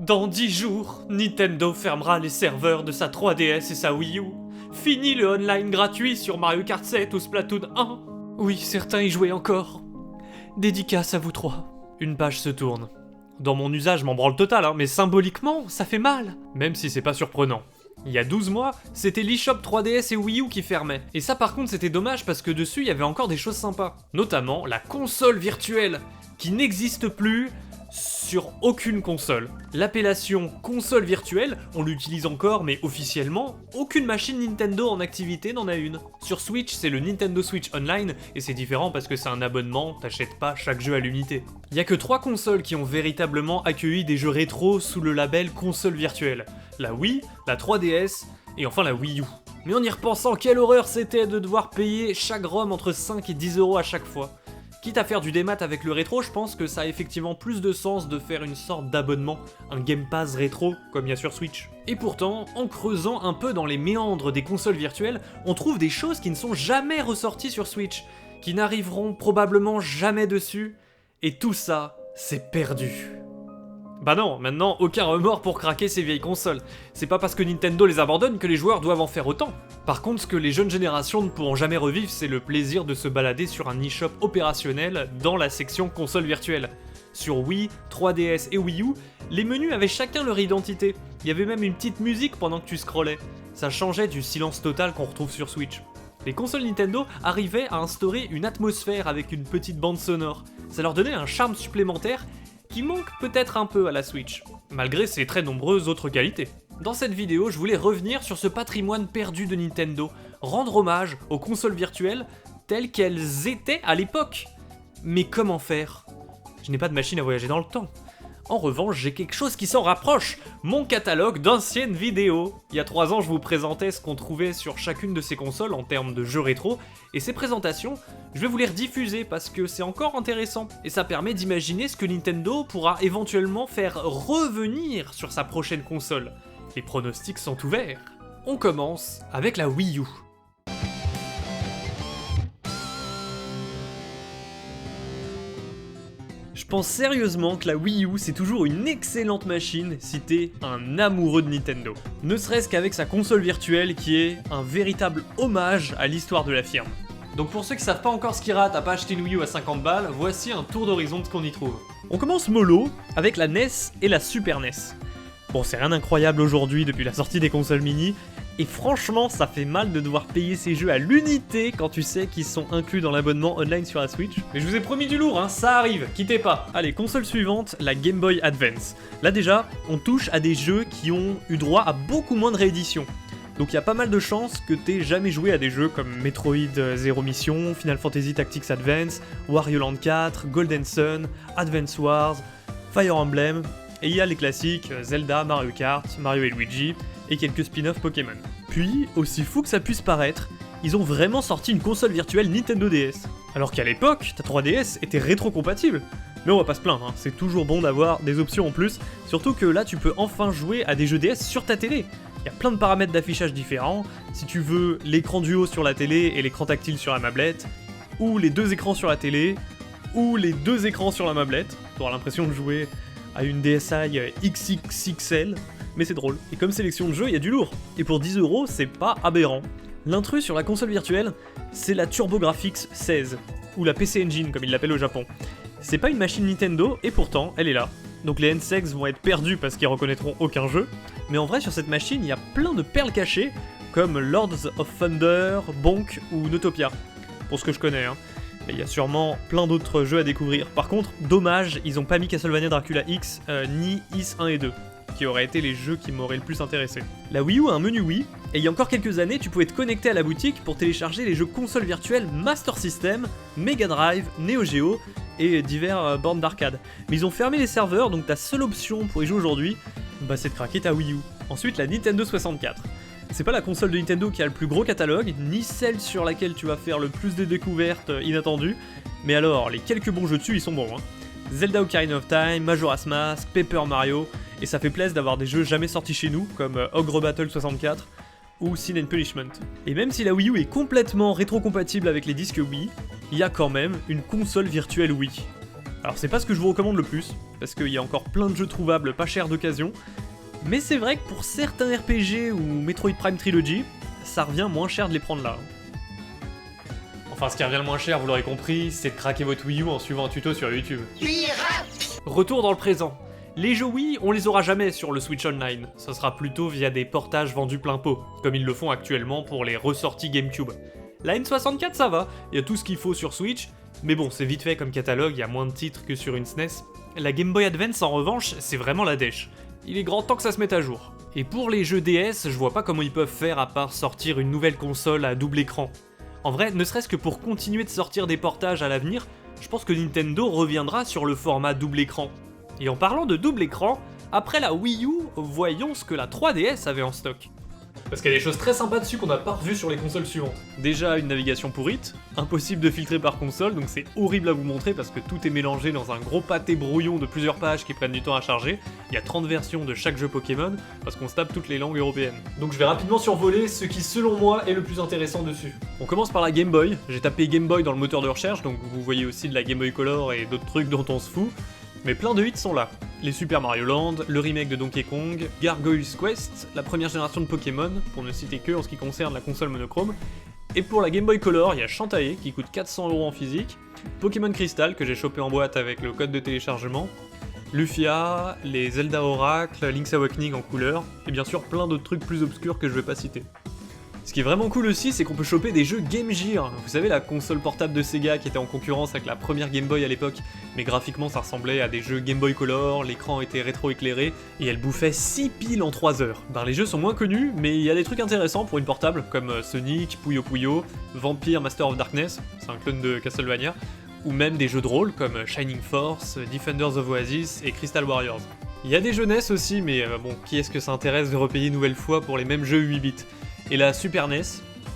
Dans 10 jours, Nintendo fermera les serveurs de sa 3DS et sa Wii U. Fini le online gratuit sur Mario Kart 7 ou Splatoon 1. Oui, certains y jouaient encore. Dédicace à vous trois. Une page se tourne. Dans mon usage, je m'en branle total, mais symboliquement, ça fait mal. Même si c'est pas surprenant. Il y a 12 mois, c'était l'eShop 3DS et Wii U qui fermaient. Et ça par contre c'était dommage parce que dessus il y avait encore des choses sympas. Notamment la console virtuelle, qui n'existe plus sur aucune console. L'appellation console virtuelle, on l'utilise encore mais officiellement, aucune machine Nintendo en activité n'en a une. Sur Switch, c'est le Nintendo Switch Online et c'est différent parce que c'est un abonnement, t'achètes pas chaque jeu à l'unité. Il y a que 3 consoles qui ont véritablement accueilli des jeux rétro sous le label console virtuelle. La Wii, la 3DS et enfin la Wii U. Mais en y repensant, quelle horreur c'était de devoir payer chaque ROM entre 5 et 10 € à chaque fois. Quitte à faire du démat avec le rétro, je pense que ça a effectivement plus de sens de faire une sorte d'abonnement, un Game Pass rétro, comme il y a sur Switch. Et pourtant, en creusant un peu dans les méandres des consoles virtuelles, on trouve des choses qui ne sont jamais ressorties sur Switch, qui n'arriveront probablement jamais dessus, et tout ça, c'est perdu. Bah non, maintenant, aucun remords pour craquer ces vieilles consoles. C'est pas parce que Nintendo les abandonne que les joueurs doivent en faire autant. Par contre, ce que les jeunes générations ne pourront jamais revivre, c'est le plaisir de se balader sur un eShop opérationnel dans la section console virtuelle. Sur Wii, 3DS et Wii U, les menus avaient chacun leur identité. Il y avait même une petite musique pendant que tu scrollais. Ça changeait du silence total qu'on retrouve sur Switch. Les consoles Nintendo arrivaient à instaurer une atmosphère avec une petite bande sonore. Ça leur donnait un charme supplémentaire qui manque peut-être un peu à la Switch, malgré ses très nombreuses autres qualités. Dans cette vidéo, je voulais revenir sur ce patrimoine perdu de Nintendo, rendre hommage aux consoles virtuelles telles qu'elles étaient à l'époque. Mais comment faire ? Je n'ai pas de machine à voyager dans le temps. En revanche, j'ai quelque chose qui s'en rapproche, mon catalogue d'anciennes vidéos. Il y a 3 ans, je vous présentais ce qu'on trouvait sur chacune de ces consoles en termes de jeux rétro, et ces présentations, je vais vous les rediffuser parce que c'est encore intéressant, et ça permet d'imaginer ce que Nintendo pourra éventuellement faire revenir sur sa prochaine console. Les pronostics sont ouverts. On commence avec la Wii U. Je pense sérieusement que la Wii U c'est toujours une excellente machine si t'es un amoureux de Nintendo. Ne serait-ce qu'avec sa console virtuelle qui est un véritable hommage à l'histoire de la firme. Donc pour ceux qui savent pas encore ce qui rate à pas acheter une Wii U à 50 balles, voici un tour d'horizon de ce qu'on y trouve. On commence mollo avec la NES et la Super NES. Bon, c'est rien d'incroyable aujourd'hui depuis la sortie des consoles mini, et franchement ça fait mal de devoir payer ces jeux à l'unité quand tu sais qu'ils sont inclus dans l'abonnement online sur la Switch. Mais je vous ai promis du lourd, ça arrive, quittez pas. Allez, console suivante, la Game Boy Advance. Là déjà, on touche à des jeux qui ont eu droit à beaucoup moins de rééditions. Donc il y a pas mal de chances que t'aies jamais joué à des jeux comme Metroid Zero Mission, Final Fantasy Tactics Advance, Wario Land 4, Golden Sun, Advance Wars, Fire Emblem, et il y a les classiques Zelda, Mario Kart, Mario et Luigi, et quelques spin-offs Pokémon. Puis, aussi fou que ça puisse paraître, ils ont vraiment sorti une console virtuelle Nintendo DS. Alors qu'à l'époque, ta 3DS était rétro-compatible. Mais on va pas se plaindre, c'est toujours bon d'avoir des options en plus, surtout que là tu peux enfin jouer à des jeux DS sur ta télé. Il y a plein de paramètres d'affichage différents, si tu veux l'écran du haut sur la télé et l'écran tactile sur la mablette, ou les 2 écrans sur la télé, ou les 2 écrans sur la mablette, tu auras l'impression de jouer à une DSi XXXL, mais c'est drôle. Et comme sélection de jeux, il y a du lourd. Et pour 10 €, c'est pas aberrant. L'intrus sur la console virtuelle, c'est la TurboGrafx 16, ou la PC Engine comme ils l'appellent au Japon. C'est pas une machine Nintendo, et pourtant, elle est là. Donc les NSEX vont être perdus parce qu'ils reconnaîtront aucun jeu, mais en vrai sur cette machine, il y a plein de perles cachées, comme Lords of Thunder, Bonk ou Notopia, pour ce que je connais, Et il y a sûrement plein d'autres jeux à découvrir. Par contre, dommage, ils ont pas mis Castlevania Dracula X, ni Is 1 et 2, qui auraient été les jeux qui m'auraient le plus intéressé. La Wii U a un menu Wii, et il y a encore quelques années, tu pouvais te connecter à la boutique pour télécharger les jeux consoles virtuelles Master System, Mega Drive, Neo Geo, et divers bornes d'arcade. Mais ils ont fermé les serveurs, donc ta seule option pour y jouer aujourd'hui, c'est de craquer ta Wii U. Ensuite, la Nintendo 64. C'est pas la console de Nintendo qui a le plus gros catalogue, ni celle sur laquelle tu vas faire le plus de découvertes inattendues, mais alors, les quelques bons jeux dessus, ils sont bons, Zelda Ocarina of Time, Majora's Mask, Paper Mario, et ça fait plaisir d'avoir des jeux jamais sortis chez nous, comme Ogre Battle 64, ou Sin and Punishment. Et même si la Wii U est complètement rétro-compatible avec les disques Wii, il y a quand même une console virtuelle Wii. Alors c'est pas ce que je vous recommande le plus, parce qu'il y a encore plein de jeux trouvables pas chers d'occasion, mais c'est vrai que pour certains RPG ou Metroid Prime Trilogy, ça revient moins cher de les prendre là. Enfin, ce qui revient le moins cher, vous l'aurez compris, c'est de craquer votre Wii U en suivant un tuto sur YouTube. Retour dans le présent. Les jeux Wii, on les aura jamais sur le Switch Online, ça sera plutôt via des portages vendus plein pot, comme ils le font actuellement pour les ressorties GameCube. La N64 ça va, il y a tout ce qu'il faut sur Switch, mais bon, c'est vite fait comme catalogue, il y a moins de titres que sur une SNES. La Game Boy Advance en revanche, c'est vraiment la dèche. Il est grand temps que ça se mette à jour. Et pour les jeux DS, je vois pas comment ils peuvent faire à part sortir une nouvelle console à double écran. En vrai, ne serait-ce que pour continuer de sortir des portages à l'avenir, je pense que Nintendo reviendra sur le format double écran. Et en parlant de double écran, après la Wii U, voyons ce que la 3DS avait en stock. Parce qu'il y a des choses très sympas dessus qu'on n'a pas revues sur les consoles suivantes. Déjà, une navigation pourrite, impossible de filtrer par console, donc c'est horrible à vous montrer parce que tout est mélangé dans un gros pâté brouillon de plusieurs pages qui prennent du temps à charger. Il y a 30 versions de chaque jeu Pokémon, parce qu'on se tape toutes les langues européennes. Donc je vais rapidement survoler ce qui, selon moi, est le plus intéressant dessus. On commence par la Game Boy. J'ai tapé Game Boy dans le moteur de recherche, donc vous voyez aussi de la Game Boy Color et d'autres trucs dont on se fout. Mais plein de hits sont là. Les Super Mario Land, le remake de Donkey Kong, Gargoyle's Quest, la première génération de Pokémon, pour ne citer que en ce qui concerne la console monochrome. Et pour la Game Boy Color, il y a Shantae qui coûte 400€ en physique, Pokémon Crystal que j'ai chopé en boîte avec le code de téléchargement, Lufia, les Zelda Oracle, Link's Awakening en couleur, et bien sûr plein d'autres trucs plus obscurs que je vais pas citer. Ce qui est vraiment cool aussi, c'est qu'on peut choper des jeux Game Gear. Vous savez, la console portable de Sega qui était en concurrence avec la première Game Boy à l'époque, mais graphiquement ça ressemblait à des jeux Game Boy Color, l'écran était rétro-éclairé, et elle bouffait 6 piles en 3 heures. Ben, les jeux sont moins connus, mais il y a des trucs intéressants pour une portable, comme Sonic, Puyo Puyo, Vampire Master of Darkness, c'est un clone de Castlevania, ou même des jeux de rôle comme Shining Force, Defenders of Oasis et Crystal Warriors. Il y a des jeunesses aussi, mais bon, qui est-ce que ça intéresse de repayer une nouvelle fois pour les mêmes jeux 8 bits? Et la Super NES,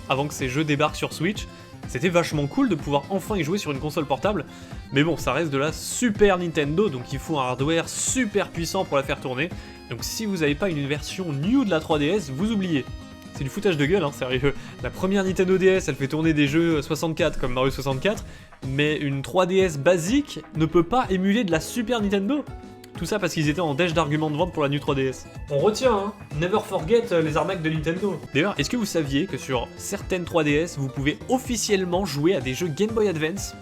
avant que ces jeux débarquent sur Switch, c'était vachement cool de pouvoir enfin y jouer sur une console portable, mais bon, ça reste de la Super Nintendo, donc il faut un hardware super puissant pour la faire tourner, donc si vous n'avez pas une version new de la 3DS, vous oubliez. C'est du foutage de gueule, hein, sérieux. La première Nintendo DS, elle fait tourner des jeux 64 comme Mario 64, mais une 3DS basique ne peut pas émuler de la Super Nintendo. Tout ça parce qu'ils étaient en dèche d'arguments de vente pour la New 3DS. On retient, hein, never forget les arnaques de Nintendo. D'ailleurs, est-ce que vous saviez que sur certaines 3DS, vous pouvez officiellement jouer à des jeux Game Boy Advance?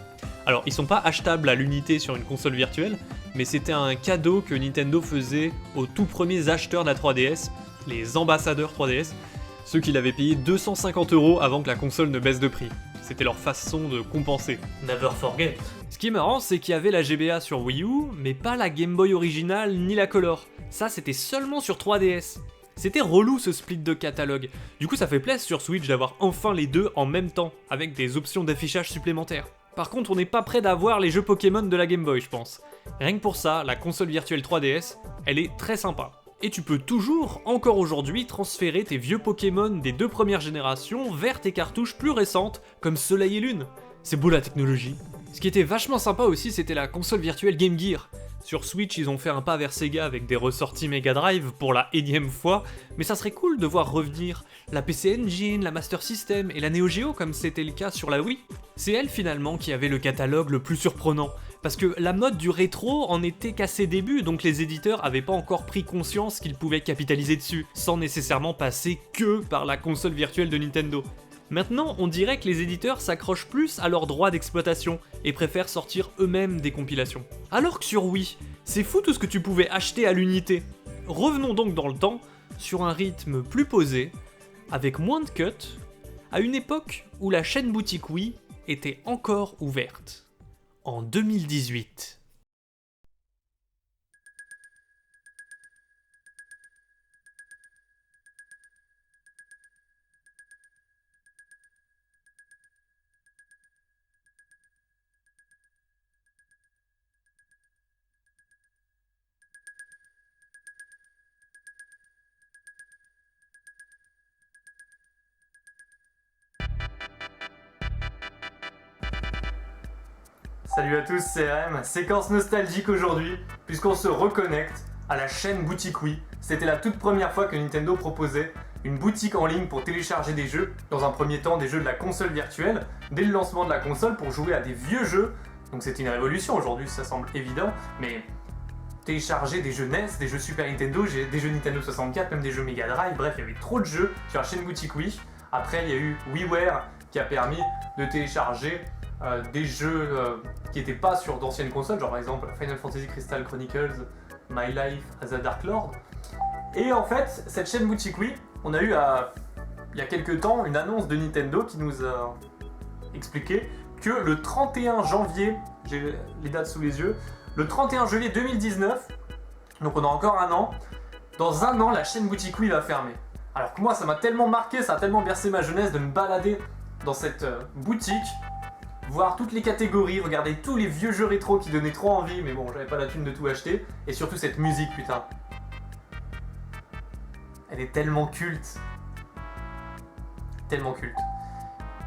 Alors, ils sont pas achetables à l'unité sur une console virtuelle, mais c'était un cadeau que Nintendo faisait aux tout premiers acheteurs de la 3DS, les ambassadeurs 3DS, ceux qui l'avaient payé 250€ avant que la console ne baisse de prix. C'était leur façon de compenser. Never forget. Ce qui est marrant, c'est qu'il y avait la GBA sur Wii U, mais pas la Game Boy originale ni la Color. Ça, c'était seulement sur 3DS. C'était relou ce split de catalogue. Du coup, ça fait plaisir sur Switch d'avoir enfin les deux en même temps, avec des options d'affichage supplémentaires. Par contre, on n'est pas près d'avoir les jeux Pokémon de la Game Boy, je pense. Rien que pour ça, la console virtuelle 3DS, elle est très sympa. Et tu peux toujours, encore aujourd'hui, transférer tes vieux Pokémon des 2 premières générations vers tes cartouches plus récentes, comme Soleil et Lune. C'est beau la technologie. Ce qui était vachement sympa aussi, c'était la console virtuelle Game Gear. Sur Switch, ils ont fait un pas vers Sega avec des ressorties Mega Drive pour la énième fois, mais ça serait cool de voir revenir la PC Engine, la Master System et la Neo Geo comme c'était le cas sur la Wii. C'est elle finalement qui avait le catalogue le plus surprenant, parce que la mode du rétro en était qu'à ses débuts, donc les éditeurs avaient pas encore pris conscience qu'ils pouvaient capitaliser dessus, sans nécessairement passer que par la console virtuelle de Nintendo. Maintenant, on dirait que les éditeurs s'accrochent plus à leurs droits d'exploitation et préfèrent sortir eux-mêmes des compilations. Alors que sur Wii, c'est fou tout ce que tu pouvais acheter à l'unité. Revenons donc dans le temps, sur un rythme plus posé, avec moins de cuts, à une époque où la chaîne boutique Wii était encore ouverte. En 2018. Salut à tous, c'est RM, séquence nostalgique aujourd'hui, puisqu'on se reconnecte à la chaîne boutique Wii. C'était la toute première fois que Nintendo proposait une boutique en ligne pour télécharger des jeux, dans un premier temps des jeux de la console virtuelle, dès le lancement de la console pour jouer à des vieux jeux Donc c'était une révolution, aujourd'hui ça semble évident, mais télécharger des jeux NES, des jeux Super Nintendo, des jeux Nintendo 64, même des jeux Mega Drive, bref, il y avait trop de jeux sur la chaîne boutique Wii. Après, il y a eu WiiWare qui a permis de télécharger des jeux qui n'étaient pas sur d'anciennes consoles, genre par exemple Final Fantasy Crystal Chronicles, My Life as a Dark Lord. Et en fait, cette chaîne boutique Wii, on a eu il y a quelques temps une annonce de Nintendo qui nous a expliqué que le 31 janvier, j'ai les dates sous les yeux, le 31 janvier 2019, donc on a encore un an, dans un an, la chaîne boutique Wii va fermer. Alors que moi, ça m'a tellement marqué, ça a tellement bercé ma jeunesse de me balader dans cette boutique, voir toutes les catégories, regarder tous les vieux jeux rétro qui donnaient trop envie, mais bon, j'avais pas la thune de tout acheter, et surtout cette musique, putain. Elle est tellement culte. Tellement culte.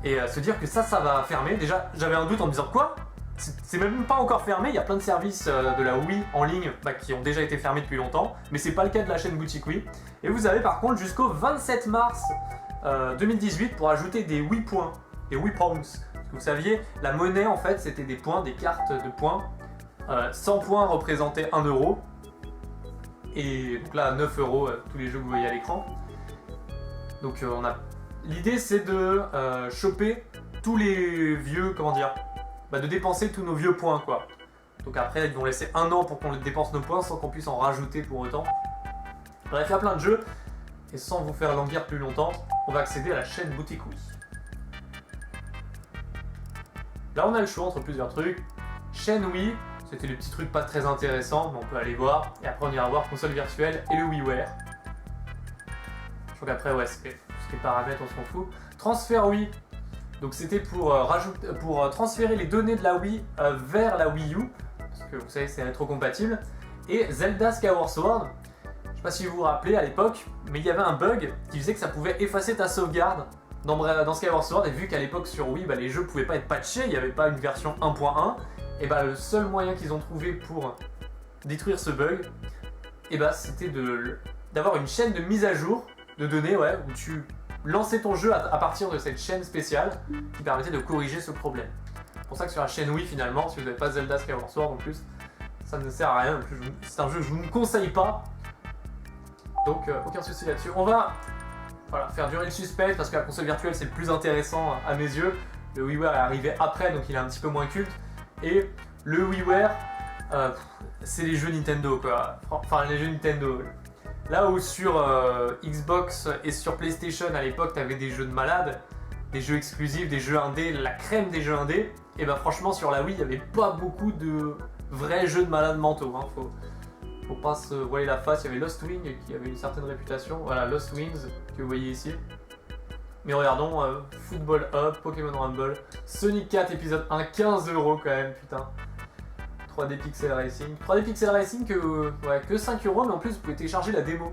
Et se dire que ça va fermer, déjà, j'avais un doute en me disant quoi ? C'est même pas encore fermé, il y a plein de services de la Wii en ligne qui ont déjà été fermés depuis longtemps, mais c'est pas le cas de la chaîne boutique Wii. Et vous avez par contre jusqu'au 27 mars 2018 pour ajouter des Wii points, des Wii Points. Parce que vous saviez, la monnaie en fait c'était des points, des cartes de points. 100 points représentaient 1 euro. Et donc là 9 euros tous les jeux que vous voyez à l'écran. Donc l'idée c'est de choper tous les vieux, comment dire, de dépenser tous nos vieux points quoi. Donc après ils vont laisser un an pour qu'on dépense nos points sans qu'on puisse en rajouter pour autant. Bref, il y a plein de jeux. Et sans vous faire languir plus longtemps, on va accéder à la chaîne boutique Wii. Là on a le choix entre plusieurs trucs. Chaîne Wii, c'était des petits trucs pas très intéressants, mais on peut aller voir. Et après on ira voir console virtuelle et le WiiWare. Je crois qu'après ouais, c'est les paramètres, on s'en fout. Transfert Wii. Donc c'était pour transférer les données de la Wii vers la Wii U, parce que vous savez c'est rétrocompatible. Et Zelda Skyward Sword, je sais pas si vous vous rappelez à l'époque, mais il y avait un bug qui faisait que ça pouvait effacer ta sauvegarde dans Skyward Sword, et vu qu'à l'époque sur Wii les jeux pouvaient pas être patchés, il n'y avait pas une version 1.1, et le seul moyen qu'ils ont trouvé pour détruire ce bug, c'était d'avoir une chaîne de mise à jour de données où tu lancer ton jeu à partir de cette chaîne spéciale qui permettait de corriger ce problème. C'est pour ça que sur la chaîne Wii finalement, si vous n'avez pas Zelda Skyward Sword en plus, ça ne sert à rien, c'est un jeu que je vous ne conseille pas. Donc aucun souci là-dessus. On va faire durer le suspense parce que la console virtuelle c'est le plus intéressant à mes yeux. Le WiiWare est arrivé après donc il est un petit peu moins culte. Et le WiiWare, c'est les jeux Nintendo quoi. Enfin les jeux Nintendo. Là où sur Xbox et sur PlayStation à l'époque t'avais des jeux de malades, des jeux exclusifs, des jeux indés, la crème des jeux indés, et franchement sur la Wii il n'y avait pas beaucoup de vrais jeux de malades mentaux. Hein. Faut pas se voiler la face, il y avait Lost Wing qui avait une certaine réputation, voilà Lost Wings que vous voyez ici. Mais regardons, Football Hub, Pokémon Rumble, Sonic 4 épisode 1, 15 € quand même, putain. 3D Pixel Racing. 3D Pixel Racing que 5 €, mais en plus vous pouvez télécharger la démo.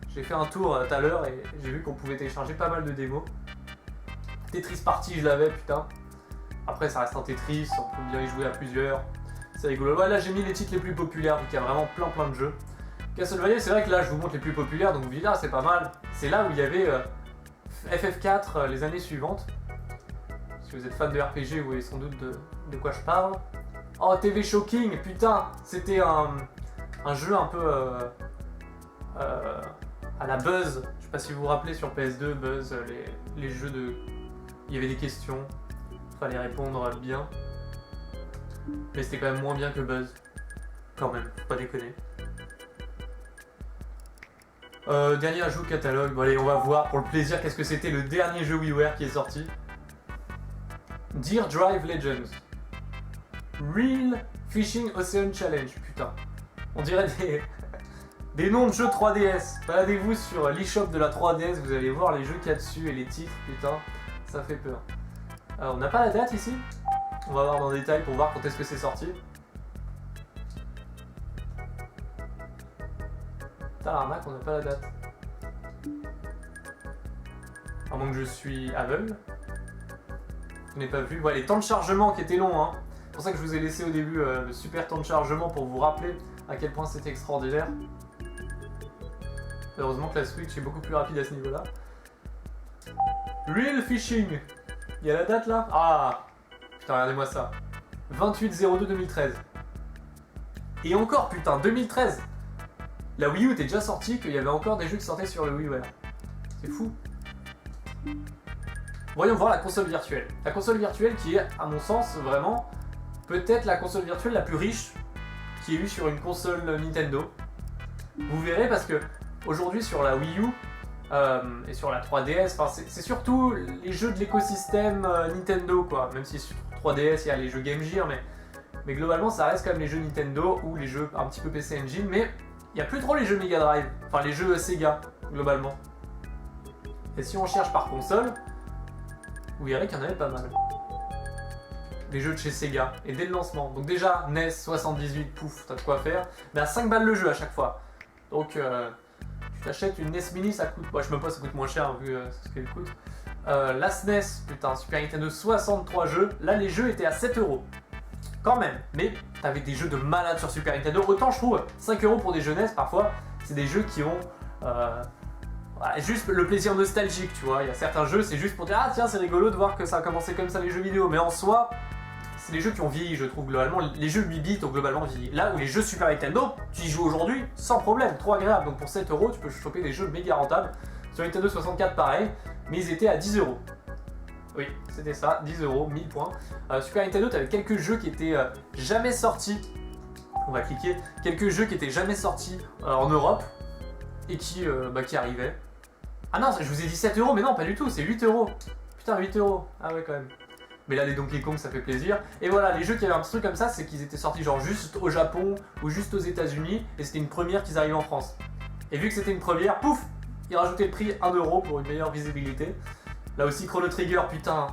J'ai fait un tour tout à l'heure et j'ai vu qu'on pouvait télécharger pas mal de démos. Tetris Party, je l'avais, putain. Après ça reste un Tetris, on peut bien y jouer à plusieurs. C'est rigolo. Ouais, là j'ai mis les titres les plus populaires, donc il y a vraiment plein de jeux. Castlevania, c'est vrai que là je vous montre les plus populaires, donc vous dites c'est pas mal. C'est là où il y avait FF4 les années suivantes. Si vous êtes fan de RPG, vous voyez sans doute de quoi je parle. Oh, TV Shocking, putain, c'était un jeu un peu à la Buzz. Je sais pas si vous vous rappelez sur PS2, Buzz, les jeux de... Il y avait des questions, fallait répondre bien. Mais c'était quand même moins bien que Buzz. Quand même, faut pas déconner. Dernier ajout catalogue, bon allez on va voir pour le plaisir qu'est-ce que c'était le dernier jeu WiiWare qui est sorti. Deer Drive Legends. Real Fishing Ocean Challenge, putain. On dirait des noms de jeux 3DS. Baladez-vous sur l'eShop de la 3DS, vous allez voir les jeux qu'il y a dessus et les titres, putain, ça fait peur. Alors, on n'a pas la date ici. On va voir dans le détail pour voir quand est-ce que c'est sorti. Putain, l'arnaque, on n'a pas la date. À moins que je suis aveugle. Je n'ai pas vu. Ouais, les temps de chargement qui étaient longs, hein. C'est pour ça que je vous ai laissé au début le super temps de chargement pour vous rappeler à quel point c'était extraordinaire. Heureusement que la Switch est beaucoup plus rapide à ce niveau-là. Real Fishing. Il y a la date là? Ah! Putain, regardez-moi ça. 28/02/2013. Et encore, putain, 2013. La Wii U était déjà sortie, qu'il y avait encore des jeux qui sortaient sur le WiiWare. C'est fou. Voyons voir la console virtuelle. La console virtuelle qui est, à mon sens, vraiment, peut-être la console virtuelle la plus riche qui ait eu sur une console Nintendo. Vous verrez parce que aujourd'hui sur la Wii U et sur la 3DS, c'est surtout les jeux de l'écosystème Nintendo quoi. Même si sur 3DS il y a les jeux Game Gear, mais globalement ça reste quand même les jeux Nintendo ou les jeux un petit peu PC Engine, mais il n'y a plus trop les jeux Mega Drive, enfin les jeux Sega globalement. Et si on cherche par console, vous verrez qu'il y en avait pas mal. Des jeux de chez Sega, et dès le lancement. Donc déjà, NES 78, pouf, t'as de quoi faire. Mais à 5 balles le jeu à chaque fois. Donc tu t'achètes une NES Mini, ça coûte... Moi je sais même pas, ça coûte moins cher vu ce qu'elle coûte. La SNES, putain, Super Nintendo 63 jeux. Là les jeux étaient à 7 €. Quand même. Mais t'avais des jeux de malade sur Super Nintendo. Autant je trouve 5 € pour des jeunesses, parfois, c'est des jeux qui ont... juste le plaisir nostalgique, tu vois. Il y a certains jeux, c'est juste pour dire ah tiens, c'est rigolo de voir que ça a commencé comme ça les jeux vidéo. Mais en soi, c'est des jeux qui ont vieilli, je trouve, globalement. Les jeux 8 bits ont globalement vieilli. Là où les jeux Super Nintendo, tu y joues aujourd'hui sans problème, trop agréable. Donc pour 7 €, tu peux choper des jeux méga rentables. Sur Nintendo 64, pareil, mais ils étaient à 10 €. Oui, c'était ça, 10 €, 1000 points. Super Nintendo, tu avais quelques jeux qui étaient jamais sortis. On va cliquer. Quelques jeux qui étaient jamais sortis en Europe et qui arrivaient. Ah non, je vous ai dit 7 €, mais non, pas du tout, c'est 8 €. Putain, 8 €. Ah ouais, quand même. Mais là, les Donkey Kong, ça fait plaisir. Et voilà, les jeux qui avaient un petit truc comme ça, c'est qu'ils étaient sortis genre juste au Japon ou juste aux États-Unis, et c'était une première qu'ils arrivaient en France. Et vu que c'était une première, pouf, ils rajoutaient le prix 1 € pour une meilleure visibilité. Là aussi, Chrono Trigger, putain,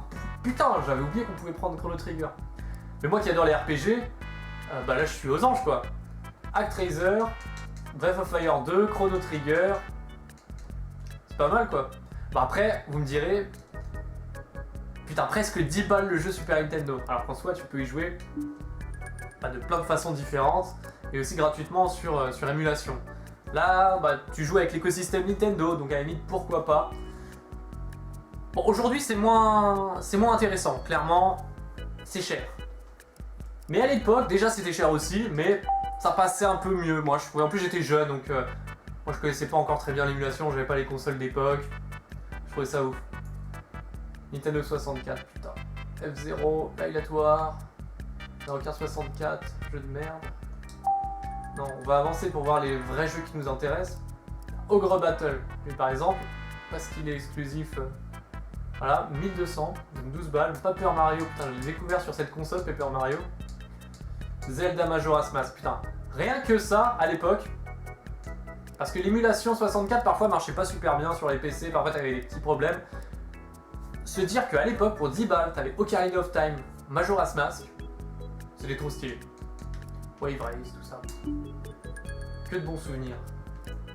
j'avais oublié qu'on pouvait prendre Chrono Trigger. Mais moi qui adore les RPG, là je suis aux anges quoi. ActRaiser, Breath of Fire 2, Chrono Trigger. C'est pas mal quoi. Bon après, vous me direz, putain, presque 10 balles le jeu Super Nintendo. Alors qu'en soi, tu peux y jouer de plein de façons différentes et aussi gratuitement sur émulation. Là, tu joues avec l'écosystème Nintendo, donc à la limite, pourquoi pas. Bon, aujourd'hui, c'est moins intéressant. Clairement, c'est cher. Mais à l'époque, déjà, c'était cher aussi, mais ça passait un peu mieux. Moi, je trouvais. En plus, j'étais jeune, donc moi, je connaissais pas encore très bien l'émulation. J'avais pas les consoles d'époque. Je trouvais ça ouf. Nintendo 64, putain. F0, aléatoire. Mario Kart 64, jeu de merde. Non, on va avancer pour voir les vrais jeux qui nous intéressent. Ogre Battle, lui par exemple, parce qu'il est exclusif. Voilà, 1200, donc 12 balles. Paper Mario, putain, je l'ai découvert sur cette console, Paper Mario. Zelda Majora's Mask, putain. Rien que ça, à l'époque. Parce que l'émulation 64, parfois, marchait pas super bien sur les PC, parfois t'avais des petits problèmes. Se dire qu'à l'époque, pour 10 balles, t'avais Ocarina of Time, Majora's Mask, c'était trop stylé. Wave Race, tout ça. Que de bons souvenirs.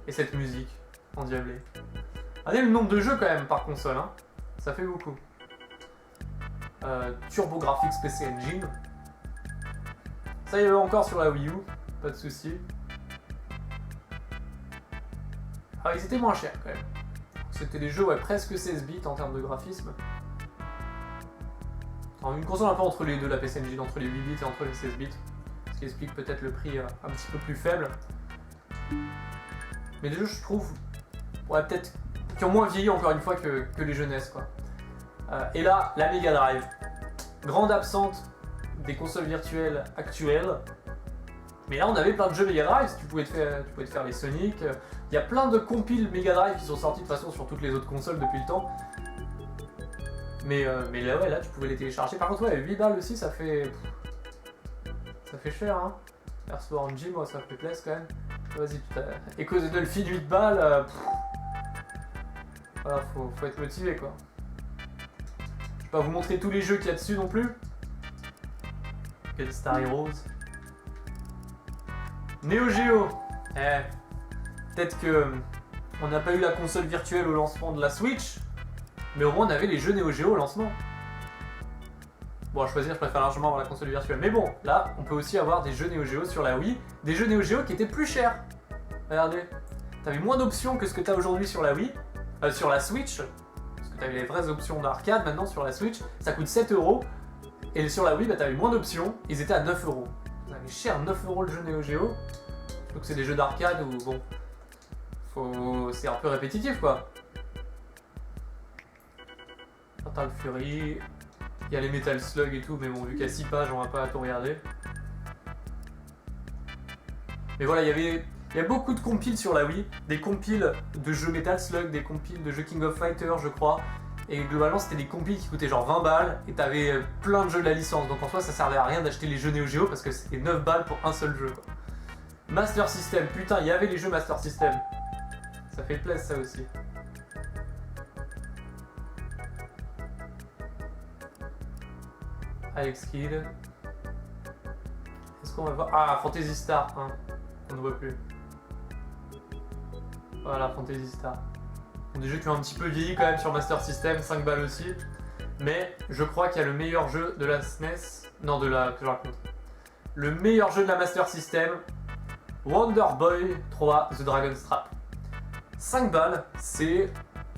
Et cette musique, endiablée. Regardez le nombre de jeux quand même par console, hein. Ça fait beaucoup. TurboGrafx PC Engine. Ça y est encore sur la Wii U, pas de soucis. Ah, ils étaient moins chers quand même. C'était des jeux presque 16 bits en termes de graphisme. Alors, une console un peu entre les deux, la PC Engine, entre les 8 bits et entre les 16 bits. Ce qui explique peut-être le prix un petit peu plus faible. Mais des jeux, je trouve, peut-être qui ont moins vieilli encore une fois que les jeunesses quoi. Et là, la Mega Drive, grande absente des consoles virtuelles actuelles. Mais là, on avait plein de jeux Mega Drive, tu pouvais te faire les Sonic. Il y a plein de compiles Mega Drive qui sont sortis de toute façon sur toutes les autres consoles depuis le temps. Mais là, ouais, là, tu pouvais les télécharger. Par contre, ouais, 8 balles aussi, ça fait cher, hein. Perso RNG, moi, ça me fait plaisir quand même. Vas-y, putain. Echo the Dolphin, 8 balles. Voilà, faut être motivé, quoi. Je vais pas vous montrer tous les jeux qu'il y a dessus non plus. Quel Star Heroes. Neo Geo. Peut-être que on n'a pas eu la console virtuelle au lancement de la Switch, mais au moins on avait les jeux Neo Geo au lancement. Bon, à choisir, je préfère largement avoir la console virtuelle. Mais bon, là, on peut aussi avoir des jeux Neo Geo sur la Wii. Des jeux Neo Geo qui étaient plus chers. Regardez. T'avais moins d'options que ce que t'as aujourd'hui sur la Wii. Sur la Switch. Parce que t'avais les vraies options d'arcade maintenant sur la Switch. Ça coûte 7 €. Et sur la Wii, bah, t'avais moins d'options, ils étaient à 9 €. Ça avait cher, 9 € le jeu Neo Geo. Donc c'est des jeux d'arcade où, bon, c'est un peu répétitif, quoi. Fatal Fury, il y a les Metal Slug et tout, mais bon, vu qu'il y a 6 pages, on va pas tout regarder. Mais voilà, il y a beaucoup de compiles sur la Wii, des compiles de jeux Metal Slug, des compiles de jeux King of Fighters, je crois. Et globalement, c'était des compiles qui coûtaient genre 20 balles, et t'avais plein de jeux de la licence. Donc en soi, ça servait à rien d'acheter les jeux Neo Geo parce que c'était 9 balles pour un seul jeu, quoi. Master System, putain, il y avait les jeux Master System. Ça fait plaisir, ça aussi. Alex Kidd. Est-ce qu'on va voir... Ah, Fantasy Star, hein. On ne voit plus. Voilà, Fantasy Star. Bon, des jeux qui ont un petit peu vieilli quand même sur Master System, 5 balles aussi. Mais je crois qu'il y a le meilleur jeu de la SNES... Non, que je raconte. Le meilleur jeu de la Master System, Wonder Boy 3 The Dragon's Trap. 5 balles, c'est...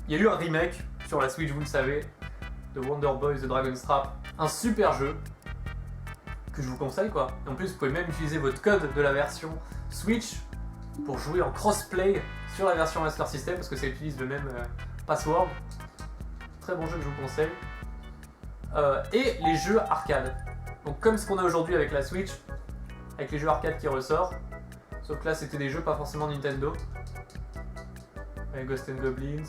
Il y a eu un remake sur la Switch, vous le savez, de Wonder Boy The Dragon's Trap. Un super jeu que je vous conseille, quoi. Et en plus, vous pouvez même utiliser votre code de la version Switch pour jouer en crossplay sur la version Master System parce que ça utilise le même password. Très bon jeu que je vous conseille. Et les jeux arcade. Donc comme ce qu'on a aujourd'hui avec la Switch, avec les jeux arcade qui ressortent. Sauf que là, c'était des jeux pas forcément Nintendo. Avec Ghosts and Goblins,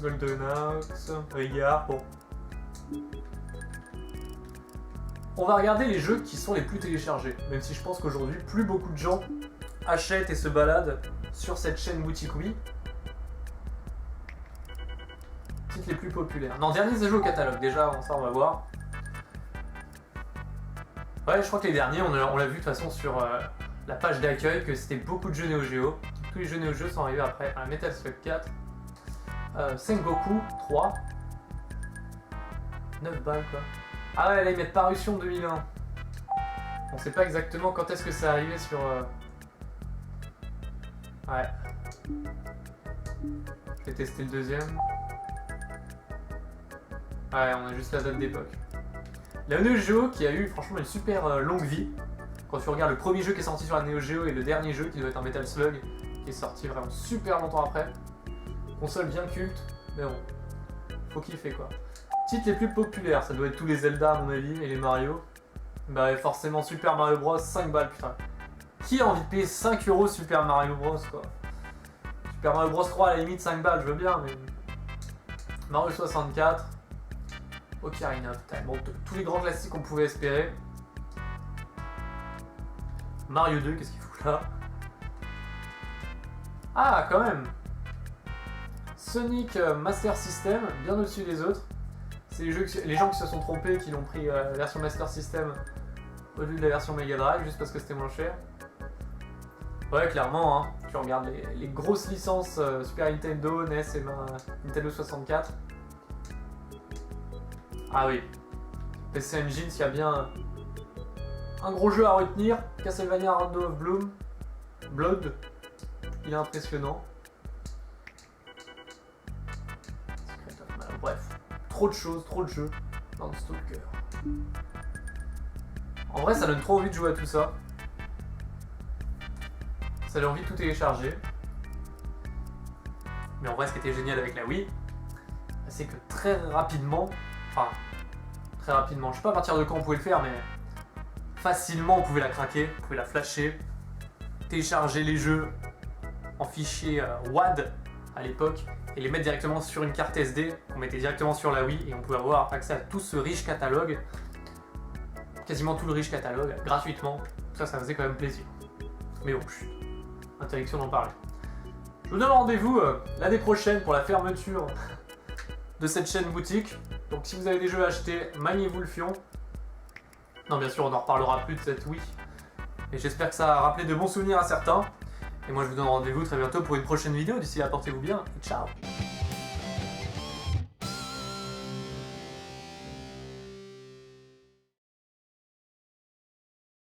Golden Axe, Rigard, bon. On va regarder les jeux qui sont les plus téléchargés, même si je pense qu'aujourd'hui, plus beaucoup de gens achètent et se baladent sur cette chaîne boutique Wii. Titres les plus populaires. Non, derniers ajouts au catalogue, déjà, ça on va voir. Ouais, je crois que les derniers, on l'a vu de toute façon sur la page d'accueil, que c'était beaucoup de jeux Neo Geo. Tous les jeux Neo Geo sont arrivés après. Metal Slug 4, Sengoku 3, 9 balles quoi. Ah ouais, là ils mettent parution 2001. On sait pas exactement quand est-ce que c'est arrivé sur... Ouais. Je vais tester le deuxième. Ouais, on a juste la date d'époque. La Neo Geo qui a eu franchement une super longue vie. Quand tu regardes le premier jeu qui est sorti sur la Neo Geo et le dernier jeu qui doit être un Metal Slug, qui est sorti vraiment super longtemps après. Console bien culte, mais bon, faut kiffer quoi. Titres les plus populaires, ça doit être tous les Zelda à mon avis et les Mario. Bah forcément Super Mario Bros, 5 balles putain. Qui a envie de payer 5 € Super Mario Bros quoi? Super Mario Bros 3 à la limite 5 balles, je veux bien, mais... Mario 64, Ocarina of Time, bon, tous les grands classiques qu'on pouvait espérer. Mario 2, qu'est-ce qu'il fout là? Ah, quand même! Sonic Master System, bien au-dessus des autres. C'est les gens qui se sont trompés, qui l'ont pris la version Master System au lieu de la version Mega Drive, juste parce que c'était moins cher. Ouais, clairement, hein, tu regardes les grosses licences Super Nintendo, NES et Nintendo 64. Ah oui, PC Engine, s'il y a bien un gros jeu à retenir, Castlevania Rondo of Blood, il est impressionnant. Bref, trop de choses, trop de jeux dans le Stalker. En vrai, ça donne trop envie de jouer à tout ça. Ça donne envie de tout télécharger. Mais en vrai, ce qui était génial avec la Wii, c'est que très rapidement, je sais pas à partir de quand on pouvait le faire, mais facilement on pouvait la craquer, on pouvait la flasher, télécharger les jeux en fichier WAD à l'époque, et les mettre directement sur une carte SD, on mettait directement sur la Wii et on pouvait avoir accès à tout ce riche catalogue, quasiment tout le riche catalogue, gratuitement. Ça faisait quand même plaisir. Mais bon, interdiction d'en parler. Je vous donne rendez-vous l'année prochaine pour la fermeture de cette chaîne boutique. Donc si vous avez des jeux à acheter, maniez-vous le fion. Non, bien sûr, on n'en reparlera plus de cette Wii. Et j'espère que ça a rappelé de bons souvenirs à certains. Et moi, je vous donne rendez-vous très bientôt pour une prochaine vidéo. D'ici là, portez-vous bien et ciao!